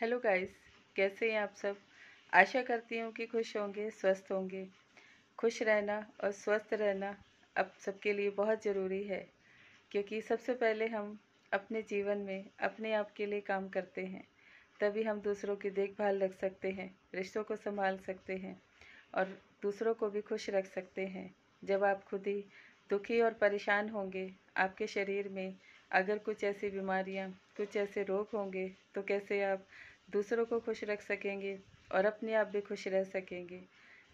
Hello guys. कैसे हैं आप सब। आशा करती हूँ कि खुश होंगे, स्वस्थ होंगे। खुश रहना और स्वस्थ रहना अब सबके लिए बहुत ज़रूरी है, क्योंकि सबसे पहले हम अपने जीवन में अपने आप के लिए काम करते हैं, तभी हम दूसरों की देखभाल रख सकते हैं, रिश्तों को संभाल सकते हैं और दूसरों को भी खुश रख सकते हैं। जब आप खुद ही दुखी और परेशान होंगे, आपके शरीर में अगर कुछ ऐसी बीमारियां, कुछ ऐसे रोग होंगे, तो कैसे आप दूसरों को खुश रख सकेंगे और अपने आप भी खुश रह सकेंगे।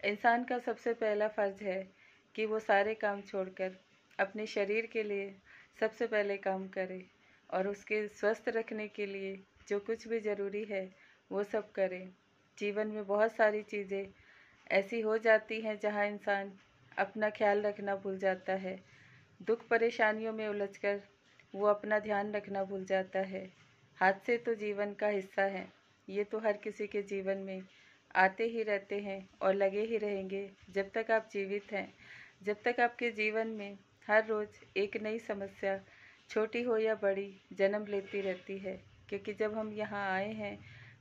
इंसान का सबसे पहला फ़र्ज़ है कि वो सारे काम छोड़कर अपने शरीर के लिए सबसे पहले काम करे और उसके स्वस्थ रखने के लिए जो कुछ भी ज़रूरी है वो सब करे। जीवन में बहुत सारी चीज़ें ऐसी हो जाती हैं जहाँ इंसान अपना ख्याल रखना भूल जाता है। दुख परेशानियों में उलझकर वो अपना ध्यान रखना भूल जाता है। हादसे तो जीवन का हिस्सा हैं, ये तो हर किसी के जीवन में आते ही रहते हैं और लगे ही रहेंगे जब तक आप जीवित हैं। जब तक आपके जीवन में हर रोज़ एक नई समस्या, छोटी हो या बड़ी, जन्म लेती रहती है। क्योंकि जब हम यहाँ आए हैं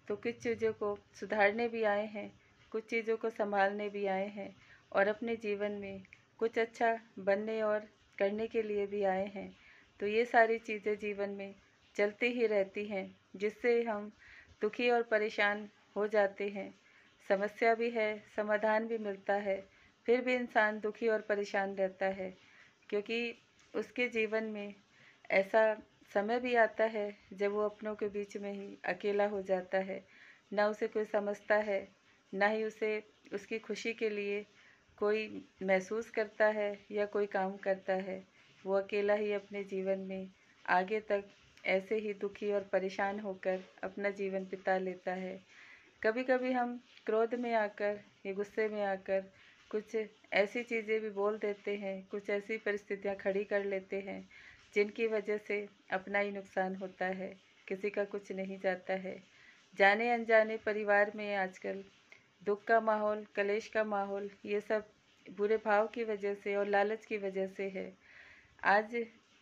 तो कुछ चीज़ों को सुधारने भी आए हैं, कुछ चीज़ों को संभालने भी आए हैं और अपने जीवन में कुछ अच्छा बनने और करने के लिए भी आए हैं। तो ये सारी चीज़ें जीवन में चलती ही रहती हैं, जिससे हम दुखी और परेशान हो जाते हैं। समस्या भी है, समाधान भी मिलता है, फिर भी इंसान दुखी और परेशान रहता है, क्योंकि उसके जीवन में ऐसा समय भी आता है जब वो अपनों के बीच में ही अकेला हो जाता है। ना उसे कोई समझता है, ना ही उसे उसकी खुशी के लिए कोई महसूस करता है या कोई काम करता है। वो अकेला ही अपने जीवन में आगे तक ऐसे ही दुखी और परेशान होकर अपना जीवन बिता लेता है। कभी कभी हम क्रोध में आकर या गुस्से में आकर कुछ ऐसी चीज़ें भी बोल देते हैं, कुछ ऐसी परिस्थितियाँ खड़ी कर लेते हैं जिनकी वजह से अपना ही नुकसान होता है, किसी का कुछ नहीं जाता है। जाने अनजाने परिवार में आजकल दुख का माहौल, कलेश का माहौल, ये सब बुरे भाव की वजह से और लालच की वजह से है। आज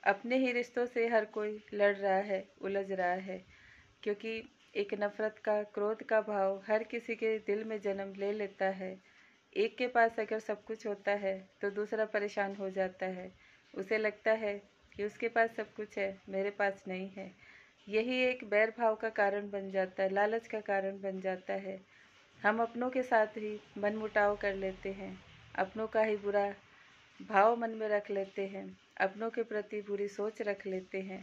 अपने ही रिश्तों से हर कोई लड़ रहा है, उलझ रहा है, क्योंकि एक नफ़रत का, क्रोध का भाव हर किसी के दिल में जन्म ले लेता है। एक के पास अगर सब कुछ होता है तो दूसरा परेशान हो जाता है। उसे लगता है कि उसके पास सब कुछ है, मेरे पास नहीं है। यही एक बैर भाव का कारण बन जाता है, लालच का कारण बन जाता है। हम अपनों के साथ ही मनमुटाव कर लेते हैं, अपनों का ही बुरा भाव मन में रख लेते हैं, अपनों के प्रति बुरी सोच रख लेते हैं।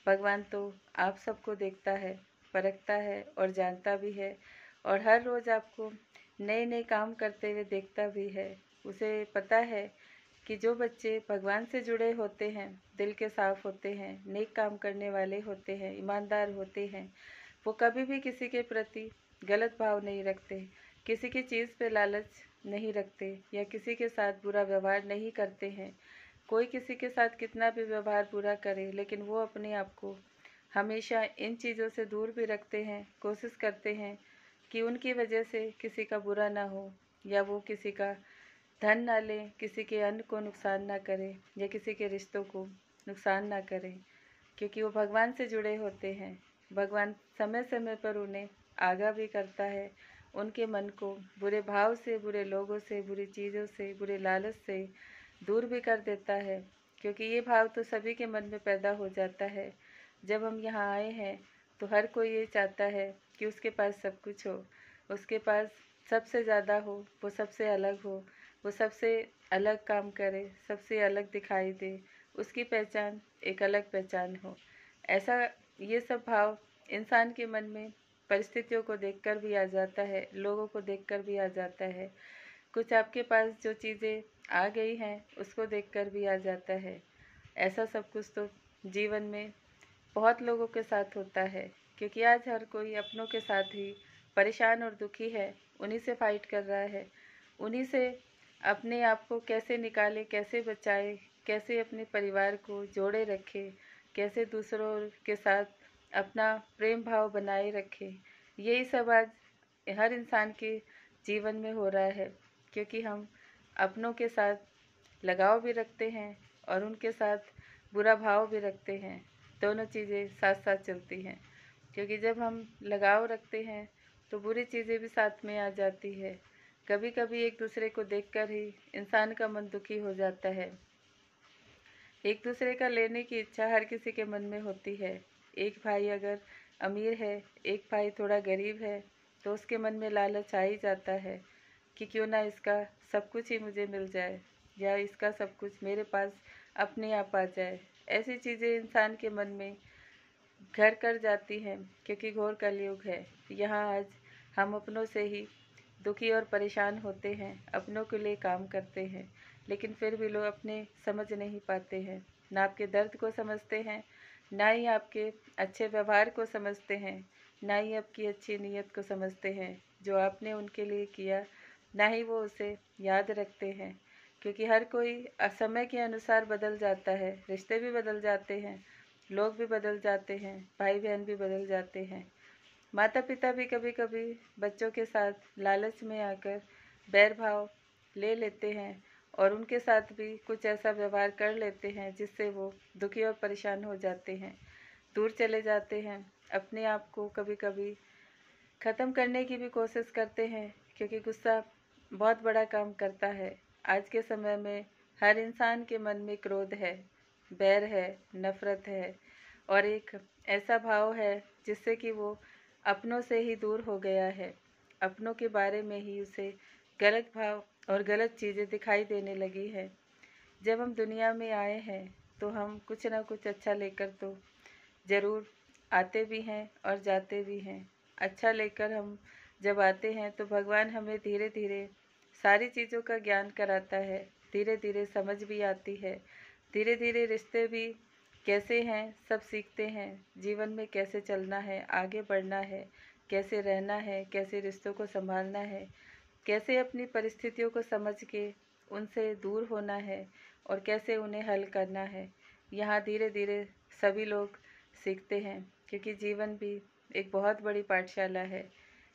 भगवान तो आप सबको देखता है, परखता है और जानता भी है, और हर रोज़ आपको नए नए काम करते हुए देखता भी है। उसे पता है कि जो बच्चे भगवान से जुड़े होते हैं, दिल के साफ होते हैं, नेक काम करने वाले होते हैं, ईमानदार होते हैं, वो कभी भी किसी के प्रति गलत भाव नहीं रखते, किसी की चीज़ पे लालच नहीं रखते या किसी के साथ बुरा व्यवहार नहीं करते हैं। कोई किसी के साथ कितना भी व्यवहार बुरा करे, लेकिन वो अपने आप को हमेशा इन चीज़ों से दूर भी रखते हैं, कोशिश करते हैं कि उनकी वजह से किसी का बुरा ना हो, या वो किसी का धन ना लें, किसी के अन्न को नुकसान ना करें या किसी के रिश्तों को नुकसान ना करें, क्योंकि वो भगवान से जुड़े होते हैं। भगवान समय समय पर उन्हें आगाह भी करता है, उनके मन को बुरे भाव से, बुरे लोगों से, बुरी चीज़ों से, बुरे लालच से दूर भी कर देता है, क्योंकि ये भाव तो सभी के मन में पैदा हो जाता है। जब हम यहाँ आए हैं तो हर कोई ये चाहता है कि उसके पास सब कुछ हो, उसके पास सबसे ज़्यादा हो, वो सबसे अलग हो, वो सबसे अलग काम करे, सबसे अलग दिखाई दे, उसकी पहचान एक अलग पहचान हो। ऐसा ये सब भाव इंसान के मन में परिस्थितियों को देखकर भी आ जाता है, लोगों को देखकर भी आ जाता है। कुछ आपके पास जो चीज़ें आ गई हैं उसको देखकर भी आ जाता है। ऐसा सब कुछ तो जीवन में बहुत लोगों के साथ होता है, क्योंकि आज हर कोई अपनों के साथ ही परेशान और दुखी है, उन्हीं से फाइट कर रहा है, उन्हीं से अपने आप को कैसे निकाले, कैसे बचाए, कैसे अपने परिवार को जोड़े रखे, कैसे दूसरों के साथ अपना प्रेम भाव बनाए रखे। यही सब आज हर इंसान के जीवन में हो रहा है, क्योंकि हम अपनों के साथ लगाव भी रखते हैं और उनके साथ बुरा भाव भी रखते हैं। दोनों चीज़ें साथ साथ चलती हैं, क्योंकि जब हम लगाव रखते हैं तो बुरी चीज़ें भी साथ में आ जाती है। कभी कभी एक दूसरे को देखकर ही इंसान का मन दुखी हो जाता है। एक दूसरे का लेने की इच्छा हर किसी के मन में होती है। एक भाई अगर अमीर है, एक भाई थोड़ा गरीब है, तो उसके मन में लालच आ ही जाता है कि क्यों ना इसका सब कुछ ही मुझे मिल जाए, या इसका सब कुछ मेरे पास अपने आप आ जाए। ऐसी चीज़ें इंसान के मन में घर कर जाती हैं, क्योंकि घोर कलयुग है। यहाँ आज हम अपनों से ही दुखी और परेशान होते हैं, अपनों के लिए काम करते हैं, लेकिन फिर भी लोग अपने समझ नहीं पाते हैं। ना आपके दर्द को समझते हैं, ना ही आपके अच्छे व्यवहार को समझते हैं, ना ही आपकी अच्छी नीयत को समझते हैं जो आपने उनके लिए किया, ना ही वो उसे याद रखते हैं। क्योंकि हर कोई समय के अनुसार बदल जाता है, रिश्ते भी बदल जाते हैं, लोग भी बदल जाते हैं, भाई बहन भी बदल जाते हैं। माता पिता भी कभी कभी बच्चों के साथ लालच में आकर बैर भाव ले लेते हैं और उनके साथ भी कुछ ऐसा व्यवहार कर लेते हैं जिससे वो दुखी और परेशान हो जाते हैं, दूर चले जाते हैं, अपने आप को कभी कभी ख़त्म करने की भी कोशिश करते हैं। क्योंकि गुस्सा बहुत बड़ा काम करता है। आज के समय में हर इंसान के मन में क्रोध है, बैर है, नफ़रत है और एक ऐसा भाव है जिससे कि वो अपनों से ही दूर हो गया है। अपनों के बारे में ही उसे गलत भाव और गलत चीज़ें दिखाई देने लगी है। जब हम दुनिया में आए हैं तो हम कुछ ना कुछ अच्छा लेकर तो ज़रूर आते भी हैं और जाते भी हैं। अच्छा लेकर हम जब आते हैं तो भगवान हमें धीरे धीरे सारी चीज़ों का ज्ञान कराता है, धीरे धीरे समझ भी आती है, धीरे धीरे रिश्ते भी कैसे हैं सब सीखते हैं, जीवन में कैसे चलना है, आगे बढ़ना है, कैसे रहना है, कैसे रिश्तों को संभालना है, कैसे अपनी परिस्थितियों को समझ के उनसे दूर होना है और कैसे उन्हें हल करना है। यहाँ धीरे धीरे सभी लोग सीखते हैं, क्योंकि जीवन भी एक बहुत बड़ी पाठशाला है।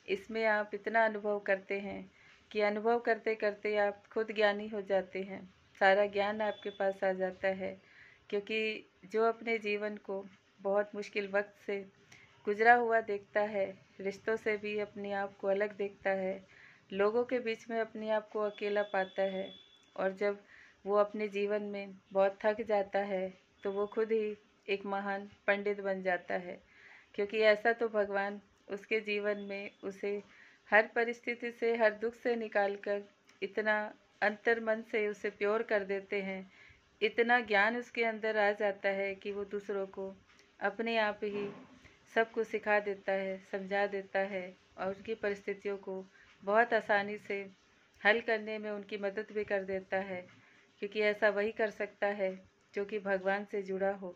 इसमें आप इतना अनुभव करते हैं कि अनुभव करते करते आप खुद ज्ञानी हो जाते हैं, सारा ज्ञान आपके पास आ जाता है। क्योंकि जो अपने जीवन को बहुत मुश्किल वक्त से गुजरा हुआ देखता है, रिश्तों से भी अपने आप को अलग देखता है, लोगों के बीच में अपने आप को अकेला पाता है, और जब वो अपने जीवन में बहुत थक जाता है तो वो खुद ही एक महान पंडित बन जाता है। क्योंकि ऐसा तो भगवान उसके जीवन में उसे हर परिस्थिति से, हर दुख से निकाल कर इतना अंतर मन से उसे प्योर कर देते हैं, इतना ज्ञान उसके अंदर आ जाता है कि वो दूसरों को अपने आप ही सब कुछ सिखा देता है, समझा देता है और उनकी परिस्थितियों को बहुत आसानी से हल करने में उनकी मदद भी कर देता है। क्योंकि ऐसा वही कर सकता है जो कि भगवान से जुड़ा हो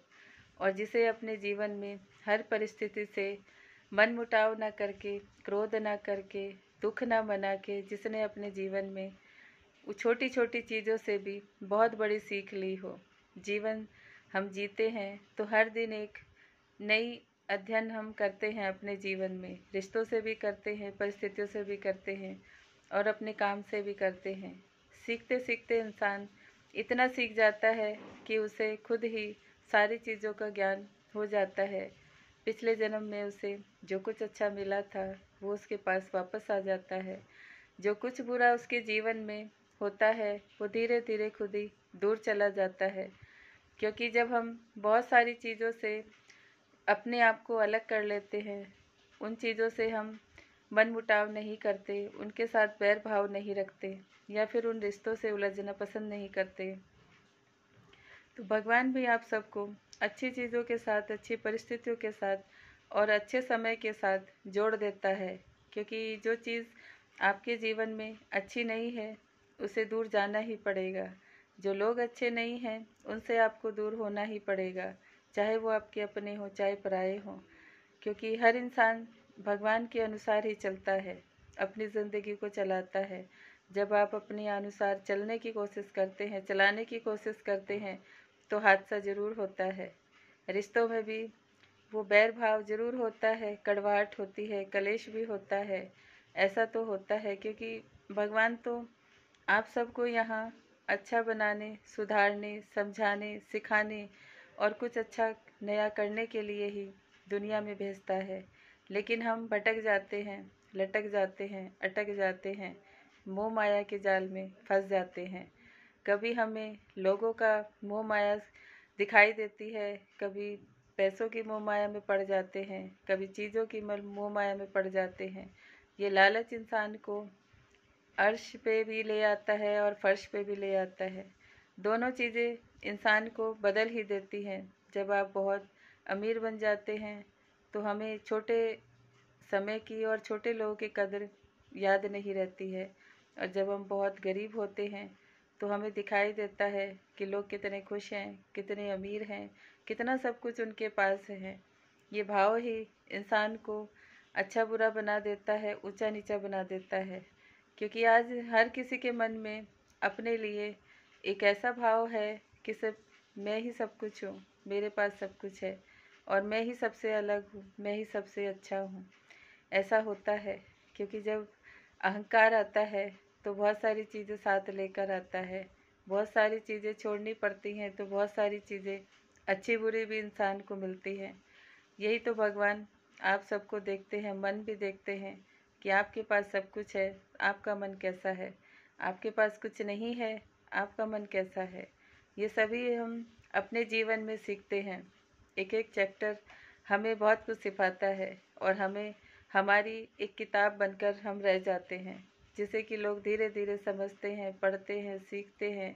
और जिसे अपने जीवन में हर परिस्थिति से मन मुटाव ना करके, क्रोध ना करके, दुख ना मना के, जिसने अपने जीवन में वो छोटी छोटी चीज़ों से भी बहुत बड़ी सीख ली हो। जीवन हम जीते हैं तो हर दिन एक नई अध्ययन हम करते हैं अपने जीवन में, रिश्तों से भी करते हैं, परिस्थितियों से भी करते हैं और अपने काम से भी करते हैं। सीखते सीखते इंसान इतना सीख जाता है कि उसे खुद ही सारी चीज़ों का ज्ञान हो जाता है। पिछले जन्म में उसे जो कुछ अच्छा मिला था वो उसके पास वापस आ जाता है। जो कुछ बुरा उसके जीवन में होता है वो धीरे धीरे खुद ही दूर चला जाता है। क्योंकि जब हम बहुत सारी चीज़ों से अपने आप को अलग कर लेते हैं, उन चीज़ों से हम मन मुटाव नहीं करते, उनके साथ बैर भाव नहीं रखते या फिर उन रिश्तों से उलझना पसंद नहीं करते, तो भगवान भी आप सबको अच्छी चीज़ों के साथ, अच्छी परिस्थितियों के साथ और अच्छे समय के साथ जोड़ देता है। क्योंकि जो चीज़ आपके जीवन में अच्छी नहीं है उसे दूर जाना ही पड़ेगा। जो लोग अच्छे नहीं हैं उनसे आपको दूर होना ही पड़ेगा, चाहे वो आपके अपने हों चाहे पराए हों। क्योंकि हर इंसान भगवान के अनुसार ही चलता है, अपनी ज़िंदगी को चलाता है। जब आप अपने अनुसार चलने की कोशिश करते हैं, चलाने की कोशिश करते हैं, तो हादसा ज़रूर होता है। रिश्तों में भी वो बैर भाव ज़रूर होता है, कड़वाहट होती है, कलेश भी होता है। ऐसा तो होता है क्योंकि भगवान तो आप सबको यहाँ अच्छा बनाने, सुधारने, समझाने, सिखाने और कुछ अच्छा नया करने के लिए ही दुनिया में भेजता है। लेकिन हम भटक जाते हैं, लटक जाते हैं, अटक जाते हैं, मोह माया के जाल में फंस जाते हैं। कभी हमें लोगों का मोह माया दिखाई देती है, कभी पैसों की मोह माया में पड़ जाते हैं, कभी चीज़ों की मोह माया में पड़ जाते हैं। ये लालच इंसान को अर्श पे भी ले आता है और फर्श पे भी ले आता है। दोनों चीज़ें इंसान को बदल ही देती हैं। जब आप बहुत अमीर बन जाते हैं तो हमें छोटे समय की और छोटे लोगों की कदर याद नहीं रहती है, और जब हम बहुत गरीब होते हैं तो हमें दिखाई देता है कि लोग कितने खुश हैं, कितने अमीर हैं, कितना सब कुछ उनके पास है। ये भाव ही इंसान को अच्छा बुरा बना देता है, ऊंचा नीचा बना देता है। क्योंकि आज हर किसी के मन में अपने लिए एक ऐसा भाव है कि सिर्फ मैं ही सब कुछ हूँ, मेरे पास सब कुछ है और मैं ही सबसे अलग हूँ, मैं ही सबसे अच्छा हूँ। ऐसा होता है क्योंकि जब अहंकार आता है तो बहुत सारी चीज़ें साथ लेकर आता है। बहुत सारी चीज़ें छोड़नी पड़ती हैं तो बहुत सारी चीज़ें अच्छी बुरी भी इंसान को मिलती हैं। यही तो भगवान आप सबको देखते हैं, मन भी देखते हैं कि आपके पास सब कुछ है, आपका मन कैसा है। आपके पास कुछ नहीं है, आपका मन कैसा है। ये सभी हम अपने जीवन में सीखते हैं। एक एक चैप्टर हमें बहुत कुछ सिखाता है और हमें हमारी एक किताब बनकर हम रह जाते हैं, जिसे कि लोग धीरे धीरे समझते हैं, पढ़ते हैं, सीखते हैं,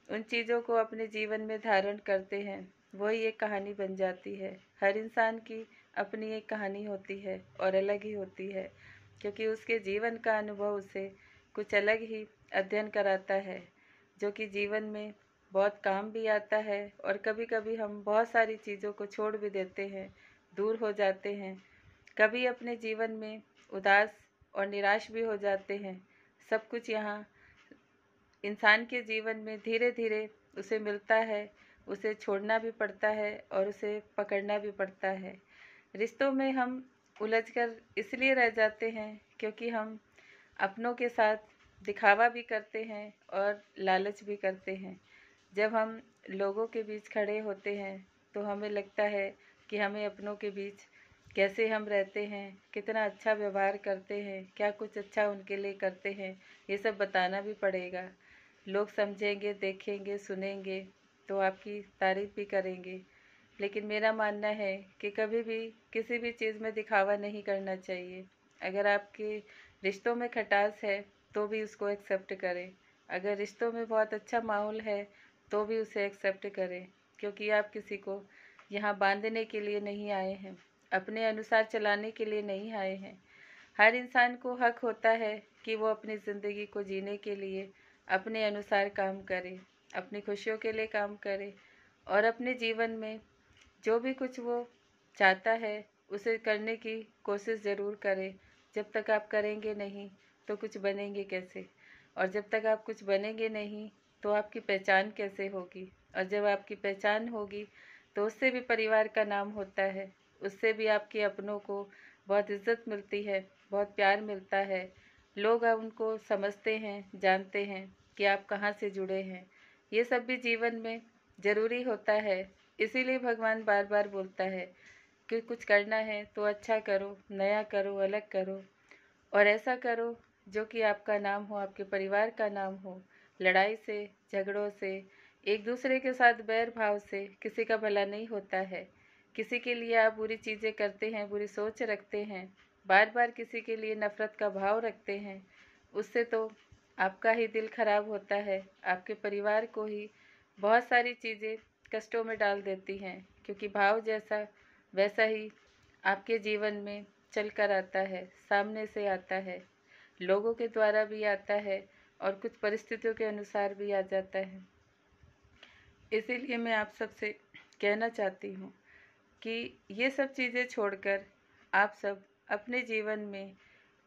उन चीज़ों को अपने जीवन में धारण करते हैं। वही एक कहानी बन जाती है। हर इंसान की अपनी एक कहानी होती है और अलग ही होती है, क्योंकि उसके जीवन का अनुभव उसे कुछ अलग ही अध्ययन कराता है, जो कि जीवन में बहुत काम भी आता है। और कभी कभी हम बहुत सारी चीज़ों को छोड़ भी देते हैं, दूर हो जाते हैं, कभी अपने जीवन में उदास और निराश भी हो जाते हैं। सब कुछ यहाँ इंसान के जीवन में धीरे धीरे उसे मिलता है, उसे छोड़ना भी पड़ता है और उसे पकड़ना भी पड़ता है। रिश्तों में हम उलझकर इसलिए रह जाते हैं क्योंकि हम अपनों के साथ दिखावा भी करते हैं और लालच भी करते हैं। जब हम लोगों के बीच खड़े होते हैं तो हमें लगता है कि हमें अपनों के बीच कैसे हम रहते हैं, कितना अच्छा व्यवहार करते हैं, क्या कुछ अच्छा उनके लिए करते हैं, ये सब बताना भी पड़ेगा। लोग समझेंगे, देखेंगे, सुनेंगे तो आपकी तारीफ भी करेंगे। लेकिन मेरा मानना है कि कभी भी किसी भी चीज़ में दिखावा नहीं करना चाहिए। अगर आपके रिश्तों में खटास है तो भी उसको एक्सेप्ट करें। अगर रिश्तों में बहुत अच्छा माहौल है तो भी उसे एक्सेप्ट करें, क्योंकि आप किसी को यहाँ बांधने के लिए नहीं आए हैं, अपने अनुसार चलाने के लिए नहीं आए हैं। हर इंसान को हक होता है कि वो अपनी ज़िंदगी को जीने के लिए अपने अनुसार काम करे, अपनी खुशियों के लिए काम करे और अपने जीवन में जो भी कुछ वो चाहता है उसे करने की कोशिश ज़रूर करें। जब तक आप करेंगे नहीं तो कुछ बनेंगे कैसे, और जब तक आप कुछ बनेंगे नहीं तो आपकी पहचान कैसे होगी, और जब आपकी पहचान होगी तो उससे भी परिवार का नाम होता है, उससे भी आपके अपनों को बहुत इज्जत मिलती है, बहुत प्यार मिलता है। लोग अब उनको समझते हैं, जानते हैं कि आप कहाँ से जुड़े हैं। ये सब भी जीवन में ज़रूरी होता है। इसीलिए भगवान बार बार बोलता है कि कुछ करना है तो अच्छा करो, नया करो, अलग करो और ऐसा करो जो कि आपका नाम हो, आपके परिवार का नाम हो। लड़ाई से, झगड़ों से, एक दूसरे के साथ बैर भाव से किसी का भला नहीं होता है। किसी के लिए आप बुरी चीज़ें करते हैं, बुरी सोच रखते हैं, बार बार किसी के लिए नफ़रत का भाव रखते हैं, उससे तो आपका ही दिल खराब होता है, आपके परिवार को ही बहुत सारी चीज़ें कष्टों में डाल देती हैं। क्योंकि भाव जैसा वैसा ही आपके जीवन में चल कर आता है, सामने से आता है, लोगों के द्वारा भी आता है और कुछ परिस्थितियों के अनुसार भी आ जाता है। इसीलिए मैं आप सबसे कहना चाहती हूँ कि ये सब चीज़ें छोड़कर आप सब अपने जीवन में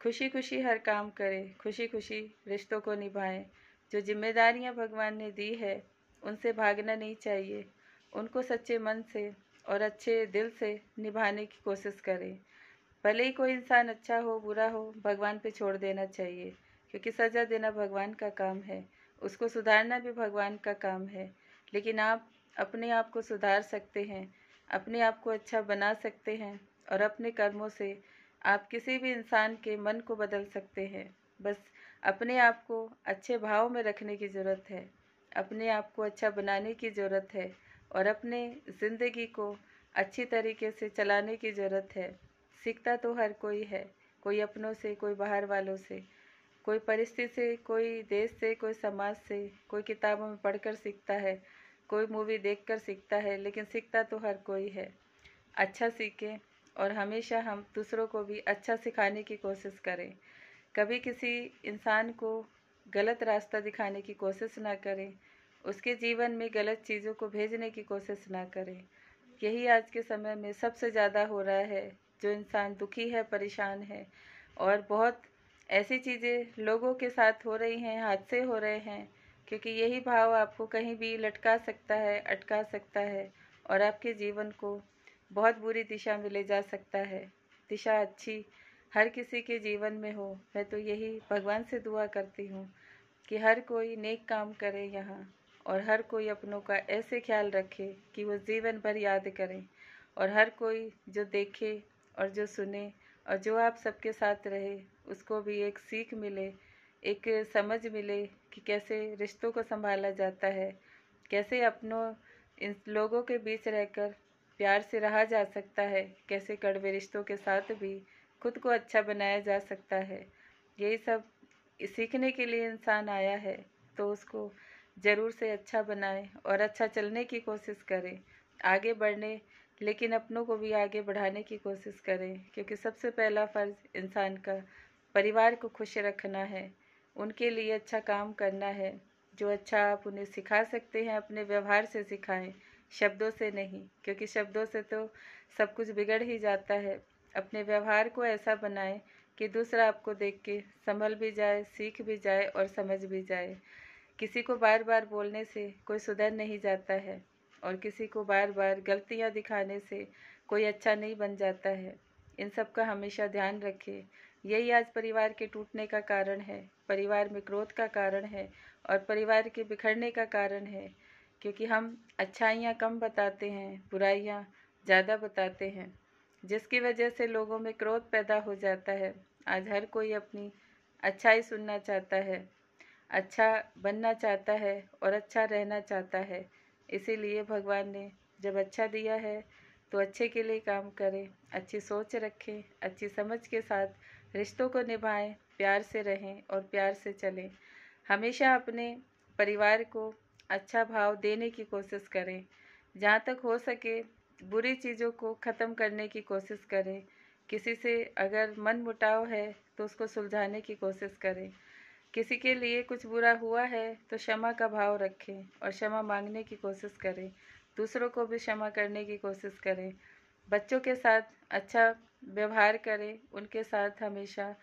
खुशी खुशी हर काम करें, खुशी खुशी रिश्तों को निभाएं। जो जिम्मेदारियां भगवान ने दी है उनसे भागना नहीं चाहिए, उनको सच्चे मन से और अच्छे दिल से निभाने की कोशिश करें। भले ही कोई इंसान अच्छा हो बुरा हो, भगवान पे छोड़ देना चाहिए, क्योंकि सज़ा देना भगवान का काम है, उसको सुधारना भी भगवान का काम है। लेकिन आप अपने आप को सुधार सकते हैं, अपने आप को अच्छा बना सकते हैं और अपने कर्मों से आप किसी भी इंसान के मन को बदल सकते हैं। बस अपने आप को अच्छे भाव में रखने की ज़रूरत है, अपने आप को अच्छा बनाने की ज़रूरत है और अपने ज़िंदगी को अच्छी तरीके से चलाने की ज़रूरत है। सीखता तो हर कोई है, कोई अपनों से, कोई बाहर वालों से, कोई परिस्थिति से, कोई देश से, कोई समाज से, कोई किताबों में पढ़कर सीखता है, कोई मूवी देखकर सीखता है, लेकिन सीखता तो हर कोई है। अच्छा सीखें और हमेशा हम दूसरों को भी अच्छा सिखाने की कोशिश करें। कभी किसी इंसान को गलत रास्ता दिखाने की कोशिश ना करें, उसके जीवन में गलत चीज़ों को भेजने की कोशिश ना करें। यही आज के समय में सबसे ज़्यादा हो रहा है। जो इंसान दुखी है, परेशान है और बहुत ऐसी चीज़ें लोगों के साथ हो रही हैं, हादसे हो रहे हैं, क्योंकि यही भाव आपको कहीं भी लटका सकता है, अटका सकता है और आपके जीवन को बहुत बुरी दिशा में ले जा सकता है। दिशा अच्छी हर किसी के जीवन में हो। मैं तो यही भगवान से दुआ करती हूँ कि हर कोई नेक काम करे यहाँ और हर कोई अपनों का ऐसे ख्याल रखे कि वो जीवन भर याद करें और हर कोई जो देखे और जो सुने और जो आप सबके साथ रहे उसको भी एक सीख मिले, एक समझ मिले कि कैसे रिश्तों को संभाला जाता है, कैसे अपनों इन लोगों के बीच रहकर प्यार से रहा जा सकता है, कैसे कड़वे रिश्तों के साथ भी खुद को अच्छा बनाया जा सकता है। यही सब सीखने के लिए इंसान आया है, तो उसको ज़रूर से अच्छा बनाए और अच्छा चलने की कोशिश करें, आगे बढ़ने, लेकिन अपनों को भी आगे बढ़ाने की कोशिश करें, क्योंकि सबसे पहला फ़र्ज़ इंसान का परिवार को खुश रखना है, उनके लिए अच्छा काम करना है। जो अच्छा आप उन्हें सिखा सकते हैं अपने व्यवहार से सिखाएं, शब्दों से नहीं, क्योंकि शब्दों से तो सब कुछ बिगड़ ही जाता है। अपने व्यवहार को ऐसा बनाएं कि दूसरा आपको देख के संभल भी जाए, सीख भी जाए और समझ भी जाए। किसी को बार बार बोलने से कोई सुधर नहीं जाता है और किसी को बार बार गलतियां दिखाने से कोई अच्छा नहीं बन जाता है। इन सब का हमेशा ध्यान रखें। यही आज परिवार के टूटने का कारण है, परिवार में क्रोध का कारण है और परिवार के बिखरने का कारण है, क्योंकि हम अच्छाइयाँ कम बताते हैं, बुराइयाँ ज़्यादा बताते हैं, जिसकी वजह से लोगों में क्रोध पैदा हो जाता है। आज हर कोई अपनी अच्छाई सुनना चाहता है, अच्छा बनना चाहता है और अच्छा रहना चाहता है। इसीलिए भगवान ने जब अच्छा दिया है तो अच्छे के लिए काम करें, अच्छी सोच रखें, अच्छी समझ के साथ रिश्तों को निभाएं, प्यार से रहें और प्यार से चलें। हमेशा अपने परिवार को अच्छा भाव देने की कोशिश करें। जहाँ तक हो सके बुरी चीज़ों को ख़त्म करने की कोशिश करें। किसी से अगर मन मुटाव है तो उसको सुलझाने की कोशिश करें। किसी के लिए कुछ बुरा हुआ है तो क्षमा का भाव रखें और क्षमा मांगने की कोशिश करें, दूसरों को भी क्षमा करने की कोशिश करें। बच्चों के साथ अच्छा व्यवहार करें, उनके साथ हमेशा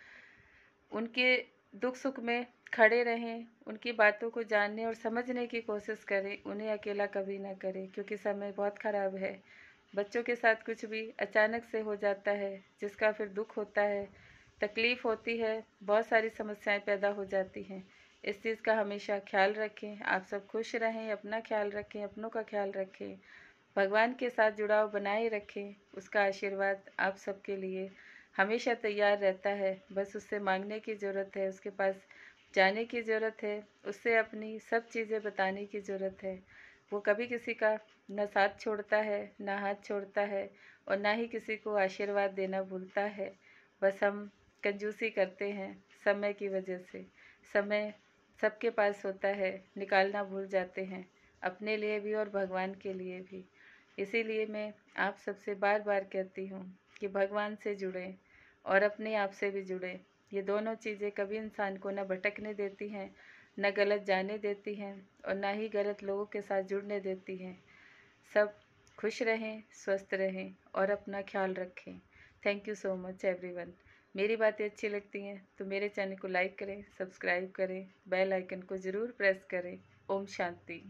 उनके दुख सुख में खड़े रहें, उनकी बातों को जानने और समझने की कोशिश करें, उन्हें अकेला कभी ना करें, क्योंकि समय बहुत ख़राब है। बच्चों के साथ कुछ भी अचानक से हो जाता है जिसका फिर दुख होता है, तकलीफ़ होती है, बहुत सारी समस्याएं पैदा हो जाती हैं। इस चीज़ का हमेशा ख्याल रखें। आप सब खुश रहें, अपना ख्याल रखें, अपनों का ख्याल रखें, भगवान के साथ जुड़ाव बनाए रखें। उसका आशीर्वाद आप सबके लिए हमेशा तैयार रहता है। बस उससे मांगने की ज़रूरत है, उसके पास जाने की ज़रूरत है, उससे अपनी सब चीज़ें बताने की ज़रूरत है। वो कभी किसी का न साथ छोड़ता है, ना हाथ छोड़ता है और ना ही किसी को आशीर्वाद देना भूलता है। बस हम कंजूसी करते हैं समय की वजह से। समय सबके पास होता है, निकालना भूल जाते हैं, अपने लिए भी और भगवान के लिए भी। इसीलिए मैं आप सबसे बार बार कहती हूँ कि भगवान से जुड़ें और अपने आप से भी जुड़ें। ये दोनों चीज़ें कभी इंसान को न भटकने देती हैं, न गलत जाने देती हैं और ना ही गलत लोगों के साथ जुड़ने देती हैं। सब खुश रहें, स्वस्थ रहें और अपना ख्याल रखें। Thank you so much everyone. मेरी बातें अच्छी लगती हैं तो मेरे चैनल को लाइक करें, सब्सक्राइब करें, बेल आइकन को ज़रूर प्रेस करें। ओम शांति।